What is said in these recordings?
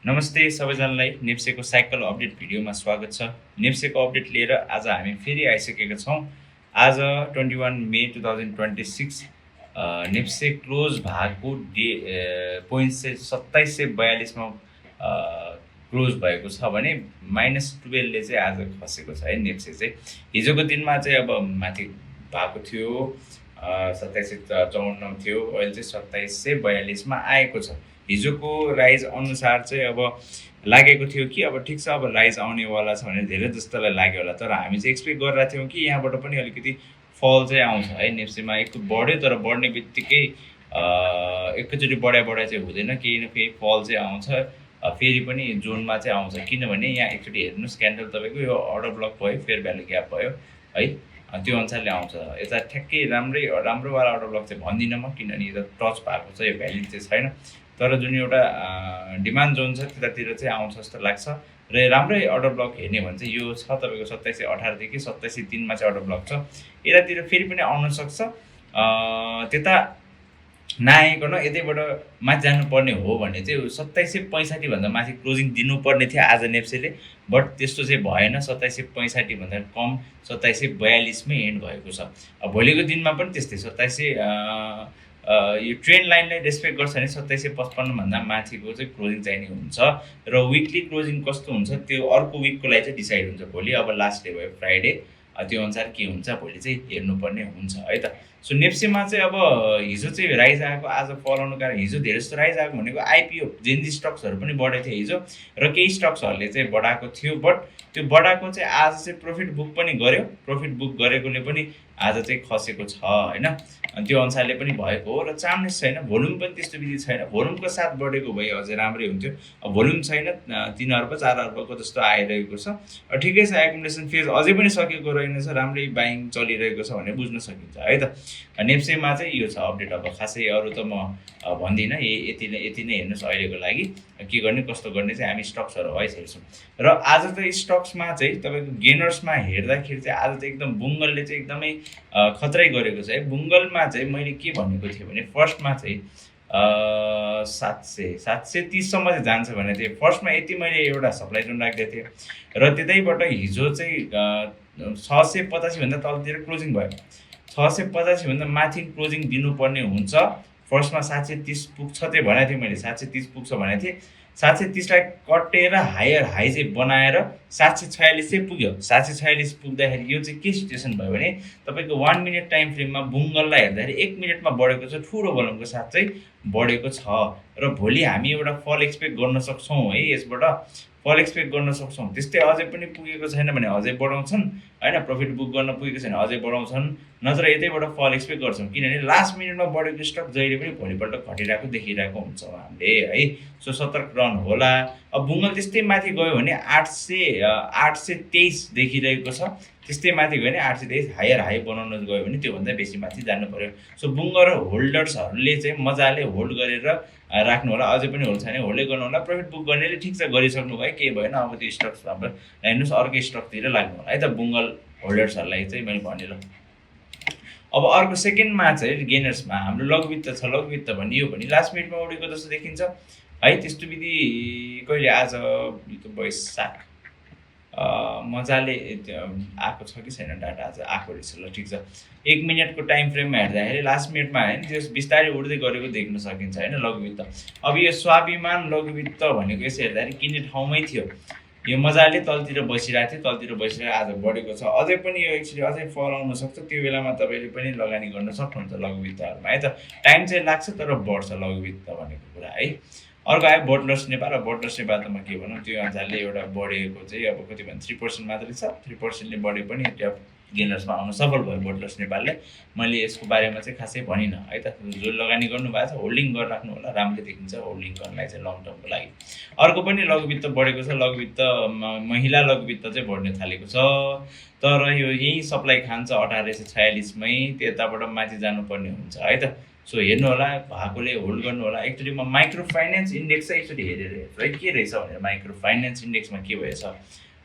नमस्ते सबैजनालाई नेप्सेको cycle update भिडियोमा स्वागत छ। नेप्सेको अपडेट लिएर आज हामी फेरि आइसकेका छौँ। आज 21 मे 2026 नेप्से क्लोज भएको डे पोइन्ट चाहिँ 2742 मा क्लोज भएको छ भने -12 ले चाहिँ आज खसेको छ है। नेप्से चाहिँ हिजोको दिनमा चाहिँ अब माथि भएको थियो 2754 थियो, अहिले चाहिँ 2742 मा आएको छ। हिजोको राइज अनुसार चाहिँ अब लागेको थियो कि अब ठिक छ, अब राइज आउनेवाला छ भनेर धेरै जस्तोलाई लाग्यो होला, तर हामी चाहिँ एक्सपेक्ट गरिरहेको थियौँ कि यहाँबाट पनि अलिकति फल चाहिँ आउँछ है। नेप्सेमा एक बढ्यो, तर बढ्ने बित्तिकै एकैचोटि बढाइ चाहिँ हुँदैन, केही न केही फल चाहिँ आउँछ। फेरि पनि जोनमा चाहिँ आउँछ, किनभने यहाँ एकचोटि हेर्नुहोस् क्यान्डल तपाईँको यो अर्डर ब्लक भयो, फेयर भ्यालु ग्याप भयो है, त्यो अनुसारले आउँछ। यता ठ्याक्कै राम्रोवाला अर्डर ब्लक चाहिँ भन्दिनँ म, किनभने यता टच भएको छ, यो भ्याल्यु चाहिँ छैन, तर जुन एउटा डिमान्ड जोन छ त्यतातिर चाहिँ आउँछ जस्तो लाग्छ। र राम्रै अर्डर ब्लक हेर्ने भने चाहिँ यो छ तपाईँको 2718 देखि 2703 मा चाहिँ अर्डर ब्लक छ। यतातिर फेरि पनि आउन सक्छ, त्यता नआइकन यतैबाट माथि जानुपर्ने हो भने चाहिँ 2765 भन्दा माथि क्लोजिङ दिनुपर्ने थियो आज नेप्सेले, बट त्यस्तो चाहिँ भएन। 2765 भन्दा कम 2742 मै एन्ड भएको छ। भोलिको दिनमा पनि त्यस्तै 27 यो ट्रेन्ड लाइनलाई रेस्पेक्ट गर्छ भने 2755 भन्दा माथिको चाहिँ क्लोजिङ चाहिने हुन्छ। र विकली क्लोजिङ कस्तो हुन्छ त्यो अर्को विकको लागि चाहिँ डिसाइड हुन्छ। भोलि अब लास्ट डे भयो फ्राइडे, त्यो अनुसार के हुन्छ भोलि चाहिँ हेर्नुपर्ने हुन्छ है त। सो नेप्सेमा चाहिँ अब हिजो चाहिँ राइज आएको, आज फल आउनु कारण हिजो धेरै जस्तो राइज आएको भनेको आइपिओ जेन्जी स्टक्सहरू पनि बढेको थियो हिजो, र केही स्टक्सहरूले चाहिँ बढाएको थियो, बट त्यो बढाएको चाहिँ आज चाहिँ प्रफिट बुक पनि गर्यो। प्रफिट बुक गरेकोले पनि आज चाहिँ खसेको छ होइन, त्यो अनुसारले पनि भएको हो। र चान्स छैन, भोल्युम पनि त्यस्तो विधि छैन। भोल्युमको साथ बढेको भए अझै राम्रै हुन्थ्यो। भोल्युम छैन, 3 अर्ब 4 अर्बको जस्तो आइरहेको छ। ठिकै छ, एकुमुलेसन फेज अझै पनि सकेको रहेनछ, राम्रै बाइङ चलिरहेको छ भनेर बुझ्न सकिन्छ है त। नेप्सेमा चाहिँ यो छ अपडेट। अब खासै अरू त म भन्दिनँ, यति नै हेर्नुहोस् अहिलेको लागि। के गर्ने कस्तो गर्ने चाहिँ हामी स्टक्सहरू वाइज हेर्छौँ। र आज त स्टक्समा चाहिँ तपाईँको गेनर्समा हेर्दाखेरि चाहिँ आज चाहिँ एकदम बुङ्गलले चाहिँ एकदमै खतरै गरेको छ है। बुङ्गलमा चाहिँ मैले के भनेको थिएँ भने फर्स्टमा चाहिँ 730 सम्म चाहिँ जान्छ भनेको थिएँ। फर्स्टमा यति मैले एउटा सप्लाई जोन राख्दै थिएँ, र त्यतैबाट हिजो चाहिँ 685 भन्दा तलतिर क्लोजिङ भयो। 685 भन्दा माथि क्लोजिङ दिनुपर्ने हुन्छ। फर्स्टमा 730 पुग्छ चाहिँ भनेको थिएँ मैले, 730 पुग्छ भनेको थिएँ। 730 लाई कटेर हाई चाहिँ बनाएर 746 चाहिँ पुग्यो। 746 पुग्दाखेरि यो चाहिँ के सिचुएसन भयो भने तपाईँको 1 मिनट टाइम फ्रेममा बुङ्गललाई हेर्दाखेरि 1 मिनटमा बढेको छ, ठुलो भोल्युमको साथ चाहिँ बढेको छ। र भोलि हामी एउटा फल एक्सपेक्ट गर्न सक्छौँ है, यसबाट फल एक्सपेक्ट गर्न सक्छौँ। त्यस्तै अझै पनि पुगेको छैन भने अझै बढाउँछन् होइन, प्रफिट बुक गर्न पुगेको छैन अझै बढाउँछन्, नत्र यतैबाट फल एक्सपेक्ट गर्छौँ। किनभने लास्ट मिनटमा बढेको स्टक जहिले पनि भोलिपल्ट घटिरहेको देखिरहेको हुन्छ हामीले है। सो सतर्क रहनु होला। अब बुङ्गल त्यस्तै माथि गयो भने 823 देखिरहेको छ, त्यस्तै माथि गयो भने 823 हाई बनाउन गयो भने त्योभन्दा बेसी माथि जानु पर्यो। सो बुङ्गल होल्डर्सहरूले चाहिँ मजाले होल्ड गरेर राख्नु होला। अझै पनि होल्ड छैन होल्डै गर्नु होला। प्रफिट बुक गर्नेले ठिक छ गरिसक्नु भयो, केही भएन, अब त्यो स्टक्स अब हेर्नुहोस् अर्को स्टकतिर लाग्नु होला है त। बुङ्गल होल्डर्सहरूलाई चाहिँ मैले भने ल। अब अर्को सेकेन्डमा चाहिँ गेनर्समा हाम्रो लघुवित्त छ। लघुवित्त भन्ने यो भने लास्ट मिनटमा उडेको जस्तो देखिन्छ है। त्यस्तो विधि कहिले आज वैशाख मजाले आएको छ कि छैन डाटा, आज आएको रहेछ ल, ठिक छ। 1 मिनटको टाइम फ्रेममा हेर्दाखेरि लास्ट मिनटमा होइन त्यो बिस्तारै उड्दै गरेको देख्न सकिन्छ होइन लघुवित्त। अब यो स्वाभिमान लघुवित्त भनेको यसो हेर्दाखेरि किन्ने ठाउँमै थियो, यो मजाले तलतिर बसिरहेको थियो, तलतिर बसिरहेको आज बढेको छ। अझै पनि यो एक्चुअली अझै फल आउन सक्छ, त्यो बेलामा तपाईँले पनि लगानी गर्न सक्नुहुन्छ लघुवित्तहरूमा है त। टाइम चाहिँ लाग्छ तर बढ्छ लघुवित्त भनेको कुरा है। अर्को आयो बोटलर्स नेपाल। र बोटलर्स नेपाल त म के भनौँ, त्यो अनुसारले एउटा बढेको चाहिँ अब कति भन्नु 3% मात्रै छ। 3%ले बढे पनि त्यो गेनर्समा आउन सफल भयो बोटलर्स नेपालले। मैले यसको बारेमा चाहिँ खासै भनिनँ है त। जो लगानी गर्नुभएको छ होल्डिङ गरिराख्नु होला, राम्रो देखिन्छ होल्डिङ गर्नलाई चाहिँ लङ टर्मको लागि। अर्को पनि लघुवित्त बढेको छ। लघुवित्त महिला लघुवित्त चाहिँ बढ्न थालेको छ, तर यो यही सप्लाई खान्छ 1846 मै, त्यताबाट माथि जानुपर्ने हुन्छ है त। सो हेर्नु होला, भएकोले होल्ड गर्नु होला। एकचोटि म माइक्रो फाइनेन्स इन्डेक्स चाहिँ एकचोटि हेरेर हेर्छु है के रहेछ भनेर। माइक्रो फाइनेन्स इन्डेक्समा के भएछ,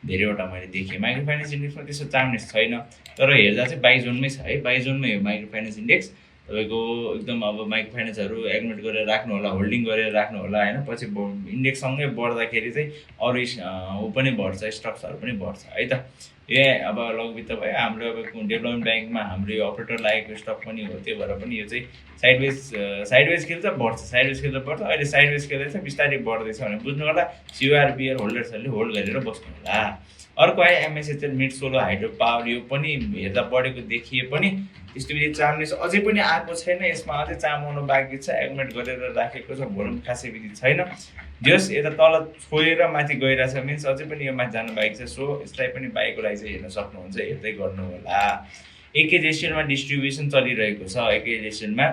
धेरैवटा मैले देखेँ। माइक्रो फाइनेन्स इन्डेक्समा त्यस्तो चार्नेस छैन, तर हेर्दा चाहिँ 22 जोनमै छ है। 22 जोनमै हो माइक्रो फाइनेन्स इन्डेक्स। तपाईँको एकदम अब माइक्रो फाइनेन्सहरू एग्रिमेन्ट गरेर राख्नु होला, होल्डिङ गरेर राख्नु होला होइन। पछि इन्डेक्ससँगै बढ्दाखेरि चाहिँ अरू ऊ पनि बढ्छ, स्टक्सहरू पनि बढ्छ है त। अब लघुवित्त भयो हाम्रो अब डेभलपमेन्ट ब्याङ्कमा हाम्रो यो अपरेटर लागेको स्टक पनि हो, त्यो भएर पनि यो चाहिँ साइडवेज खेल्छ बढ्छ, साइडवेज खेल्दा बढ्छ। अहिले साइडवेज खेल्दैछ, बिस्तारै बढ्दैछ भने बुझ्नु होला। सिओआरबिआर होल्डर्सहरूले होल्ड गरेर बस्नु होला। अर्को आयो एमएसएचएल मिड सोलर हाइड्रो पावर, यो पनि हेर्दा बढेको देखिए पनि त्यस्तो विधि चाम्ने अझै पनि आएको छैन। यसमा अझै चामाउनु बाँकी छ, एग्रिमेन्ट गरेर राखेको छ, भोलुम खासै विधि छैन। जस यता तल छोएर माथि गइरहेछ मिन्स अझै पनि यो माथि जानु बाँकी छ। सो यसलाई पनि बाइकको लागि चाहिँ हेर्न सक्नुहुन्छ, हेर्दै गर्नु होला। एकेजेसियलमा डिस्ट्रिब्युसन चलिरहेको छ, एकेजेसियलमा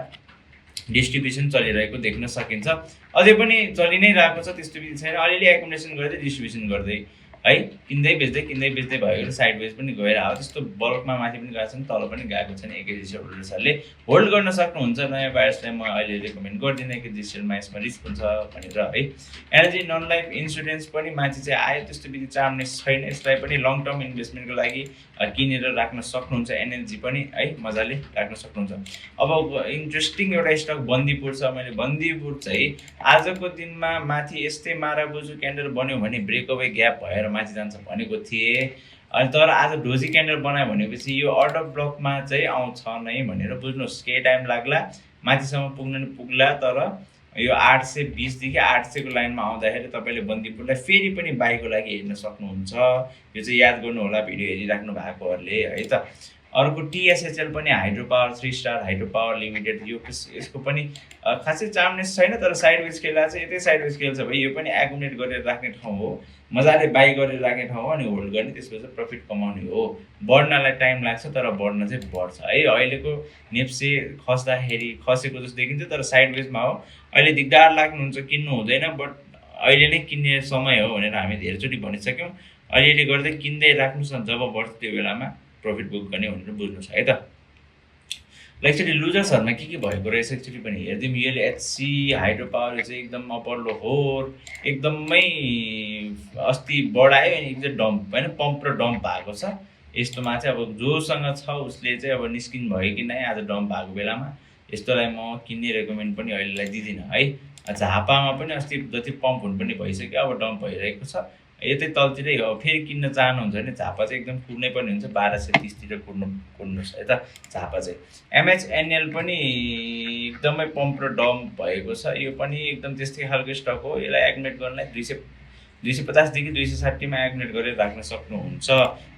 डिस्ट्रिब्युसन चलिरहेको देख्न सकिन्छ। अझै पनि चलि नै रहेको छ, त्यस्तो विधि छैन। अलिअलि एकुमुलेसन गर्दै डिस्ट्रिब्युसन गर्दै है, किन्दै बेच्दै भएको साइडवेज पनि गएर आयो। त्यस्तो बल्कमा माथि पनि गएको छैन, तल पनि गएको छैन। एकेजेसियल होल्डर्सहरूले होल्ड गर्न सक्नुहुन्छ। नयाँ बायर्सलाई म अहिले रेकमेन्ड गर्दिनँ एकेजेसियलमा, यसमा रिस्क हुन्छ भनेर है। एनर्जी नन लाइफ इन्सुरेन्स पनि माथि चाहिँ आयो, त्यस्तो विधि चाम्ने छैन। यसलाई पनि लङ टर्म इन्भेस्टमेन्टको लागि किनेर राख्न सक्नुहुन्छ। एनएलजी पनि है मजाले राख्न सक्नुहुन्छ। अब इन्ट्रेस्टिङ एउटा स्टक बन्दीपुर छ। मैले बन्दीपुर चाहिँ आजको दिनमा माथि यस्तै माराबुजु क्यान्डल बन्यो भने ब्रेकअवे ग्याप भएर माथि जान्छ भनेको थिएँ। अनि तर आज डोजी क्यान्डल बनायो भनेपछि यो अर्डर ब्लकमा चाहिँ आउँछ नै भनेर बुझ्नुहोस्। केही टाइम लाग्ला, माथिसम्म पुग्न नि पुग्ला, तर यो 820 देखि 800 को लाइनमा आउँदाखेरि तपाईँले बन्दीपुरलाई फेरि पनि बाईको लागि हेर्न सक्नुहुन्छ। यो चाहिँ याद गर्नु होला भिडियो हेरिराख्नु भएकोहरूले है त। अर्को टिएसएचएल पनि hydro power 3 star hydro power limited, यो यसको पनि खासै चाम्नेस छैन, तर साइडवेज खेला चाहिँ यतै साइडवेज खेल्छ भाइ। यो पनि एकुमुलेट गरेर राख्ने ठाउँ हो, मजाले बाई गरेर राख्ने ठाउँ हो, अनि होल्ड गर्ने, त्यसपछि प्रफिट कमाउने हो। बढ्नलाई टाइम लाग्छ तर बढ्न चाहिँ बढ्छ है। अहिलेको नेप्से खस्दाखेरि खसेको जस्तो देखिन्छ, तर साइडवेजमा हो। अहिले दिगदार लाग्नुहुन्छ, किन्नु हुँदैन, बट अहिले नै किन्ने समय हो भनेर हामी धेरैचोटि भनिसक्यौँ। अलिअलि गर्दै किन्दै राख्नुहोस् न, जब बढ्छ त्यो बेलामा प्रफिट बुक गर्ने भनेर बुझ्नुहोस् है त। ल एकचोटि लुजर्सहरूमा के भएको रहेछ एकचोटि पनि हेरिदिउँ। यसले एचसी हाइड्रो पावर चाहिँ एकदम अप्पर होर एकदमै अस्ति बढायो, अनि एकदम डम्प होइन, पम्प र डम्प भएको छ। यस्तोमा चाहिँ अब जोसँग छ उसले चाहिँ अब निस्किनु भयो कि नै आज डम्प भएको बेलामा। यस्तोलाई म किन्ने रेकमेन्ड पनि अहिलेलाई दिँदिनँ है। झापामा पनि अस्ति जति पम्प हुनु पनि भइसक्यो, अब डम्प भइरहेको छ। यतै तलतिरै हो। फेरि किन्न चाहनुहुन्छ भने झापा चाहिँ एकदम कुर्नै पर्ने हुन्छ, 1230 कुर्नुहोस् है त झापा चाहिँ। एमएचएनएल पनि एकदमै पम्प र डम्प भएको छ। यो पनि एकदम त्यस्तै खालको स्टक हो। यसलाई एकुमुलेट गर्नलाई 250 देखि 260 मा एकुमुलेट गरेर राख्न सक्नुहुन्छ।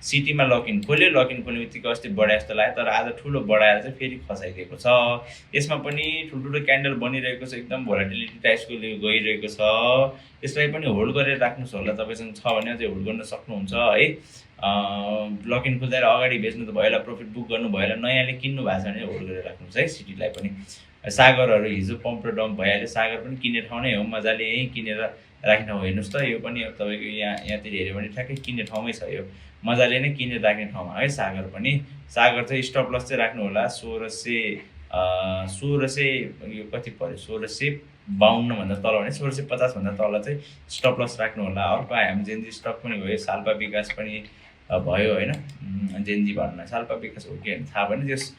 सिटीमा लकिन खोल्यो, लकिन खोल्ने बित्तिकै अस्ति बढाए जस्तो लाग्यो, तर आज ठुलो बढाएर चाहिँ फेरि खसाइदिएको छ। यसमा पनि ठुल्ठुलो क्यान्डल बनिरहेको छ, एकदम भोलाटिलिटी टाइप्सको गइरहेको छ। यसलाई पनि होल्ड गरेर राख्नुहोस् होला। तपाईँसँग छ भने अझै होल्ड गर्न सक्नुहुन्छ है। लकिन खोल्दा अगाडि बेच्नु त भइहाल्यो, प्रफिट बुक गर्नु भइहाल्यो, नयाँले किन्नु भएको छ भने होल्ड गरेर राख्नुहोस् है। सिटीलाई पनि सागरहरू हिजो पम्प र डम्प भइहाल्यो, सागर पनि किन्ने ठाउँ नै हो, मजाले यहीँ किनेर राख्ने ठाउँ हेर्नुहोस् त। यो पनि तपाईँको यहाँतिर हेऱ्यो भने ठ्याक्कै किन्ने ठाउँमै छ, यो मजाले नै किनेर राख्ने ठाउँमा है। सागर पनि, सागर चाहिँ स्टप लस चाहिँ राख्नु होला 1600 यो कति पर्यो 1652 भन्दा तल भने 1650 भन्दा तल चाहिँ स्टप लस राख्नु होला। अर्को हामी जेन्जी स्टक पनि भयो, साल्पा विकास पनि भयो होइन। जेन्जी भन्न साल्पा विकास हो कि थाहा भएन। जस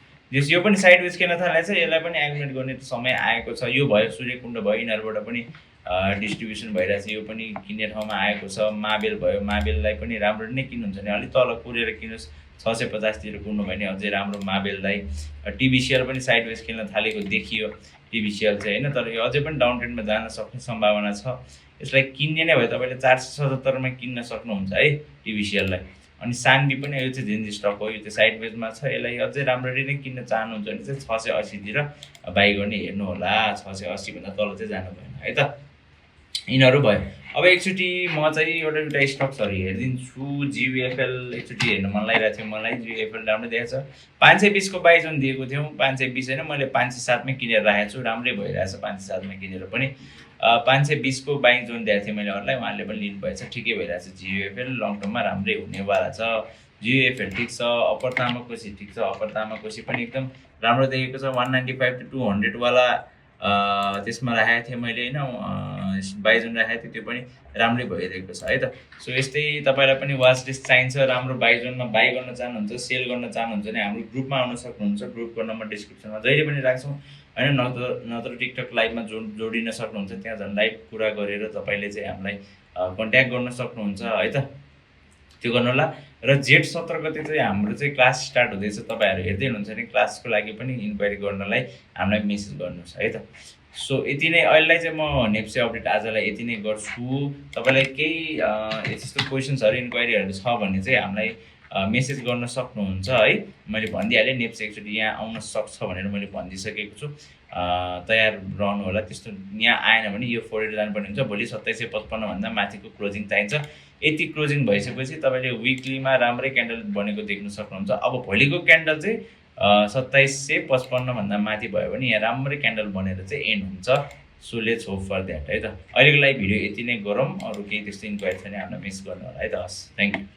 यो पनि साइडवेज खेल्न थालेको छ, यसलाई पनि एकुमुलेट गर्ने समय आएको छ। यो भयो सूर्यकुण्ड भयो, यिनीहरूबाट पनि डिस्ट्रिब्युसन भइरहेछ। यो पनि किन्ने ठाउँमा आएको छ। माबेल भयो, माबेललाई पनि राम्रो नै किन्नुहुन्छ भने अलिक तल कुरेर किन्नुहोस्, 650 कुर्नु भने अझै राम्रो माबेललाई। टिबिसिएल पनि साइडवेज खेल्न थालेको देखियो टिबिसिएल चाहिँ होइन, तर यो अझै पनि डाउन ट्रेन्डमा जान सक्ने सम्भावना छ। यसलाई किन्ने नै भयो तपाईँले 477 मा किन्न सक्नुहुन्छ है टिबिसिएललाई। अनि सान्वी पनि यो चाहिँ जेन्जी स्टक हो, यो चाहिँ साइडवेजमा छ। यसलाई अझै राम्ररी नै किन्न चाहनुहुन्छ भने चाहिँ 680 बाई गर्ने हेर्नु होला। 680 भन्दा तल चाहिँ जानु भएन है त। यिनीहरू भयो। अब एकचोटि म चाहिँ एउटा स्टक्सहरू हेरिदिन्छु। जियुएफएल एकचोटि हेर्न मन लागिरहेको थियो मलाई। जियुएफएल राम्रो देखाएको छ। 520 को बाई जोन दिएको थियौँ, 520 होइन, मैले 507 मै किनेर राखेको छु। राम्रै भइरहेछ 507 मा किनेर पनि। 520 को बाइङ जोन दिएको थिएँ मैले अरूलाई, उहाँले पनि लिनुभएछ। ठिकै भइरहेछ। जियुएफएल लङ टर्ममा राम्रै हुनेवाला छ। जियुएफएल ठिक छ। अप्पर तामाकोसी ठिक छ, अप्पर तामाकोसी पनि एकदम राम्रो देखेको छ। 195 to 200 वाला त्यसमा राखेको थिएँ मैले होइन 22 जुन राखेको थिएँ त्यो पनि राम्रै भइरहेको छ है त। सो यस्तै तपाईँलाई पनि वाच लिस्ट चाहिन्छ, राम्रो 22 जुनमा बाई गर्न चाहनुहुन्छ, सेल गर्न चाहनुहुन्छ भने हाम्रो ग्रुपमा आउन सक्नुहुन्छ। ग्रुपको नम्बर डिस्क्रिप्सनमा जहिले पनि राख्छौँ होइन, नत्र टिकटक लाइभमा जोडिन सक्नुहुन्छ, त्यहाँ झन् लाइभ कुरा गरेर तपाईँले चाहिँ हामीलाई कन्ट्याक्ट गर्न सक्नुहुन्छ है त, त्यो गर्नु होला। र जेठ 17 गते चाहिँ हाम्रो चाहिँ क्लास स्टार्ट हुँदैछ, तपाईँहरू हेर्दै हुनुहुन्छ भने क्लासको लागि पनि इन्क्वायरी गर्नलाई हामीलाई मेसेज गर्नुहोस् है त। सो यति नै अहिलेलाई चाहिँ म नेप्से अपडेट आजलाई यति नै गर्छु। तपाईँलाई केही यस्तो क्वेसन्सहरू इन्क्वायरीहरू छ भने चाहिँ हामीलाई मेसेज गर्न सक्नुहुन्छ है। मैले भनिदिइहालेँ नेप्से एकचोटि यहाँ आउन सक्छ भनेर मैले भनिदिइसकेको छु, तयार रहनु होला। त्यस्तो यहाँ आएन भने यो फोरेर जानुपर्ने हुन्छ। भोलि 2755 भन्दा माथिको क्लोजिङ चाहिन्छ। यति क्लोजिङ भइसकेपछि तपाईँले विकलीमा राम्रै क्यान्डल बनेको देख्न सक्नुहुन्छ। अब भोलिको क्यान्डल चाहिँ 2755 भन्दा माथि भयो भने यहाँ राम्रै क्यान्डल बनेर चाहिँ एन्ड हुन्छ। So let's hope for that है त। अहिलेको लागि भिडियो यति नै गरौँ। अरू केही त्यस्तो इन्क्वायरी छ भने हामीलाई मिस गर्नु होला है त। हस्, थ्याङ्क यू।